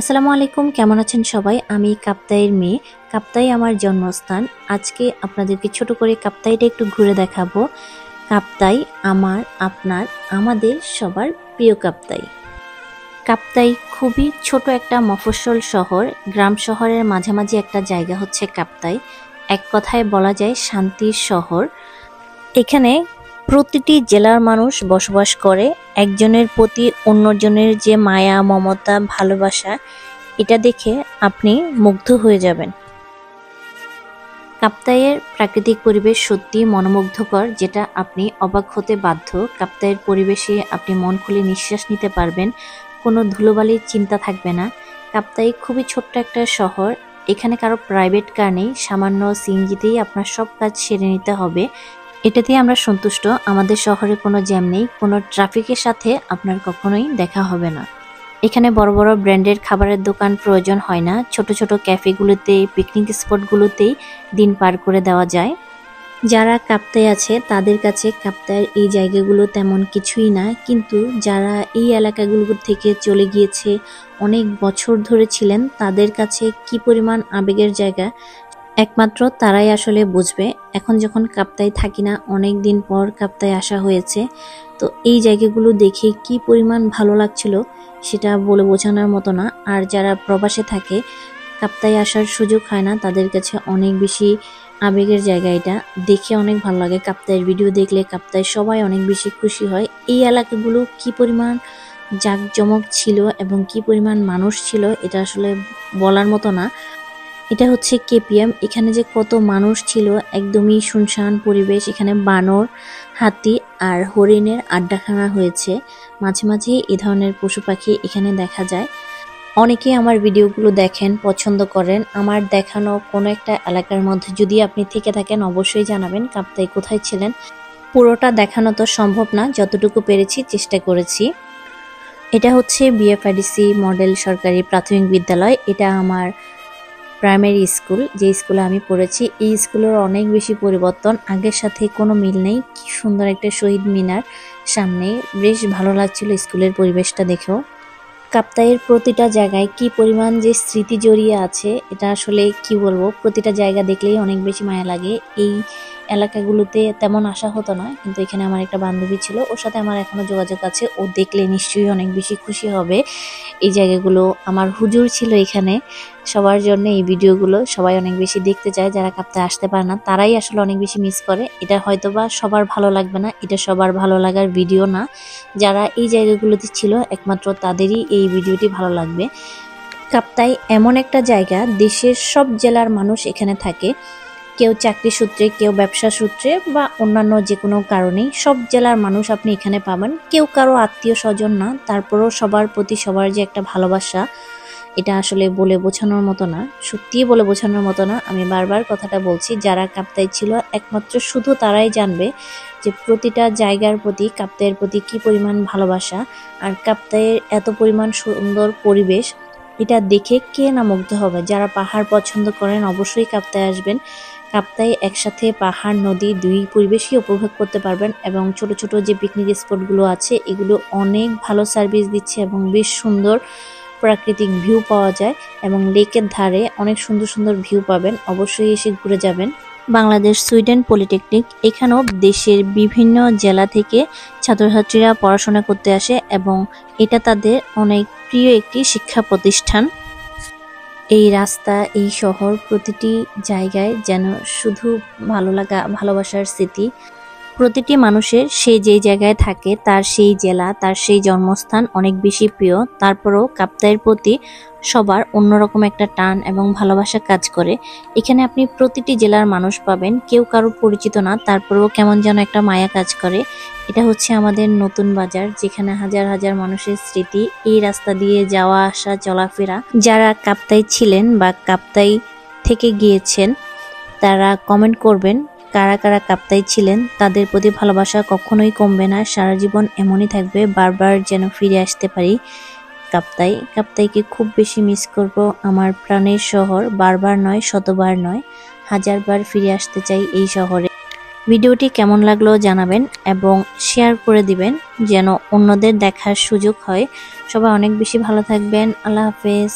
আসসালামু আলাইকুম, কেমন আছেন সবাই? আমি কাপ্তাইয়ের মেয়ে। কাপ্তাই আমার জন্মস্থান। আজকে আপনাদেরকে ছোট করে কাপ্তাইটা একটু ঘুরে দেখাবো। কাপ্তাই আমার, আপনার, আমাদের সবার প্রিয় কাপ্তাই। কাপ্তাই খুবই ছোট একটা মফস্বল শহর। গ্রাম শহরের মাঝামাঝি একটা জায়গা হচ্ছে কাপ্তাই। এক কথায় বলা যায় শান্তির শহর। এখানে প্রতিটি জেলার মানুষ বসবাস করে। একজনের প্রতি অন্যজনের যে মায়া, মমতা, ভালোবাসা, এটা দেখে আপনি মুগ্ধ হয়ে যাবেন। কাপ্তাইয়ের প্রাকৃতিক পরিবেশ সত্যি মনোমুগ্ধকর, যেটা আপনি অবাক হতে বাধ্য। কাপ্তাইয়ের পরিবেশে আপনি মন খুলে নিঃশ্বাস নিতে পারবেন, কোনো ধুলোবালির চিন্তা থাকবে না। কাপ্তাই খুবই ছোট্ট একটা শহর। এখানে কারো প্রাইভেট কার নেই, সামান্য সিএনজিতেই আপনার সব কাজ সেরে নিতে হবে। এটাতেই আমরা সন্তুষ্ট। আমাদের শহরে কোনো জ্যাম নেই, কোনো ট্রাফিকের সাথে আপনার কখনোই দেখা হবে না। এখানে বড় বড় ব্র্যান্ডের খাবারের দোকান প্রয়োজন হয় না। ছোট ছোট ক্যাফেগুলোতে, পিকনিক স্পটগুলোতেই দিন পার করে দেওয়া যায়। যারা কাপ্তাই আছে তাদের কাছে কাপ্তাইয়ের এই জায়গাগুলো তেমন কিছুই না, কিন্তু যারা এই এলাকাগুলো থেকে চলে গিয়েছে, অনেক বছর ধরে ছিলেন, তাদের কাছে কি পরিমাণ আবেগের জায়গা একমাত্র তারাই আসলে বুঝবে। এখন যখন কাপ্তাই থাকি না, অনেক দিন পর কাপ্তাই আসা হয়েছে, তো এই জায়গাগুলো দেখে কি পরিমাণ ভালো লাগছিল সেটা বলে বোঝানোর মতো না। আর যারা প্রবাসে থাকে, কাপ্তাই আসার সুযোগ হয় না, তাদের কাছে অনেক বেশি আবেগের জায়গা। এটা দেখে অনেক ভালো লাগে। কাপ্তাইয়ের ভিডিও দেখলে কাপ্তাই সবাই অনেক বেশি খুশি হয়। এই এলাকাগুলো কি পরিমাণ জাঁকজমক ছিল এবং কি পরিমাণ মানুষ ছিল, এটা আসলে বলার মতো না। এটা হচ্ছে কেপিএম। এখানে যে কত মানুষ ছিল, একদমই শুনশান পরিবেশ। এখানে বানর, হাতি আর হরিণের আড্ডাখানা হয়েছে। মাঝে মাঝে এ ধরনের পশু পাখি এখানে দেখা যায়। অনেকে আমার ভিডিওগুলো দেখেন, পছন্দ করেন। আমার দেখানো কোনো একটা এলাকার মধ্যে যদি আপনি থেকে থাকেন, অবশ্যই জানাবেন কাপ্তাই কোথায় ছিলেন। পুরোটা দেখানো তো সম্ভব না, যতটুকু পেরেছি চেষ্টা করেছি। এটা হচ্ছে বিএফআইডিসি মডেল সরকারি প্রাথমিক বিদ্যালয়। এটা আমার প্রাইমারি স্কুল, যে স্কুলে আমি পড়েছি। এই স্কুলের অনেক বেশি পরিবর্তন, আগের সাথে কোনো মিল নেই। কি সুন্দর একটা শহীদ মিনার সামনে, বেশ ভালো লাগছিল স্কুলের পরিবেশটা দেখেও। কাপ্তাইয়ের প্রতিটা জায়গায় কি পরিমাণ যে স্মৃতি জড়িয়ে আছে, এটা আসলে কি বলবো। প্রতিটা জায়গা দেখলেই অনেক বেশি মায়া লাগে। এই এলাকাগুলোতে তেমন আসা হতো না, কিন্তু এখানে আমার একটা বান্ধবী ছিল, ওর সাথে আমার এখনো যোগাযোগ আছে। ও দেখলে নিশ্চয়ই অনেক বেশি খুশি হবে। এই জায়গাগুলো আমার হুজুর ছিল এখানে। সবার জন্য এই ভিডিওগুলো সবাই অনেক বেশি দেখতে চায়। যারা কাপ্তাই আসতে পারে না, তারাই আসলে অনেক বেশি মিস করে। এটা হয়তোবা সবার ভালো লাগবে না, এটা সবার ভালো লাগার ভিডিও না। যারা এই জায়গাগুলোতে ছিল, একমাত্র তাদেরই এই ভিডিওটি ভালো লাগবে। কাপ্তাই এমন একটা জায়গা, দেশের সব জেলার মানুষ এখানে থাকে। কেউ চাকরি সূত্রে, কেউ ব্যবসা সূত্রে বা অন্যান্য যে কোনো কারণেই সব জেলার মানুষ আপনি এখানে পাবেন। কেউ কারো আত্মীয় স্বজন না, তারপরও সবার প্রতি সবার যে একটা ভালোবাসা, এটা আসলে বলে বোঝানোর মতো না। সত্যিই বলে বোঝানোর মতো না। আমি বারবার কথাটা বলছি, যারা কাপ্তাই ছিল একমাত্র শুধু তারাই জানবে যে প্রতিটা জায়গার প্রতি, কাপ্তাইয়ের প্রতি কি পরিমাণ ভালোবাসা। আর কাপ্তাইয়ের এত পরিমাণ সুন্দর পরিবেশ, এটা দেখে কে না মুগ্ধ হবে। যারা পাহাড় পছন্দ করেন অবশ্যই কাপ্তাই আসবেন। কাপ্তাই একসাথে পাহাড়, নদী দুই পরিবেশই উপভোগ করতে পারবেন। এবং ছোট ছোট যে পিকনিক স্পটগুলো আছে, এগুলো অনেক ভালো সার্ভিস দিচ্ছে এবং বেশ সুন্দর প্রাকৃতিক ভিউ পাওয়া যায়। এবং লেকের ধারে অনেক সুন্দর সুন্দর ভিউ পাবেন, অবশ্যই এসে ঘুরে যাবেন। বাংলাদেশ সুইডেন পলিটেকনিক, এখানেও দেশের বিভিন্ন জেলা থেকে ছাত্রছাত্রীরা পড়াশোনা করতে আসে এবং এটা তাদের অনেক প্রিয় একটি শিক্ষা প্রতিষ্ঠান। এই রাস্তা, এই শহর, প্রতিটি জায়গায় যেন শুধু ভালো লাগা, ভালোবাসার স্মৃতি। প্রতিটি মানুষের সে যেই জায়গায় থাকে, তার সেই জেলা, তার সেই জন্মস্থান অনেক বেশি প্রিয়। তারপরেও কাপ্তাইয়ের প্রতি সবার অন্যরকম একটা টান এবং ভালোবাসা কাজ করে। এখানে আপনি প্রতিটি জেলার মানুষ পাবেন, কেউ কারো পরিচিত না, তারপরেও কেমন যেন একটা মায়া কাজ করে। এটা হচ্ছে আমাদের নতুন বাজার, যেখানে হাজার হাজার মানুষের স্মৃতি। এই রাস্তা দিয়ে যাওয়া আসা, চলাফেরা। যারা কাপ্তাই ছিলেন বা কাপ্তাই থেকে গিয়েছেন, তারা কমেন্ট করবেন কারা কারা কাপ্তাই ছিলেন। তাদের প্রতি ভালোবাসা কখনোই কমবে না, সারা জীবন এমনই থাকবে। বারবার যেন ফিরে আসতে পারি কাপ্তাই। কাপ্তাইকে খুব বেশি মিস করব, আমার প্রাণের শহর। বারবার নয়, শতবার নয়, হাজারবার ফিরে আসতে চাই এই শহরে। ভিডিওটি কেমন লাগলো জানাবেন এবং শেয়ার করে দিবেন যেন অন্যদের দেখার সুযোগ হয়। সবাই অনেক বেশি ভালো থাকবেন। আল্লাহ হাফেজ।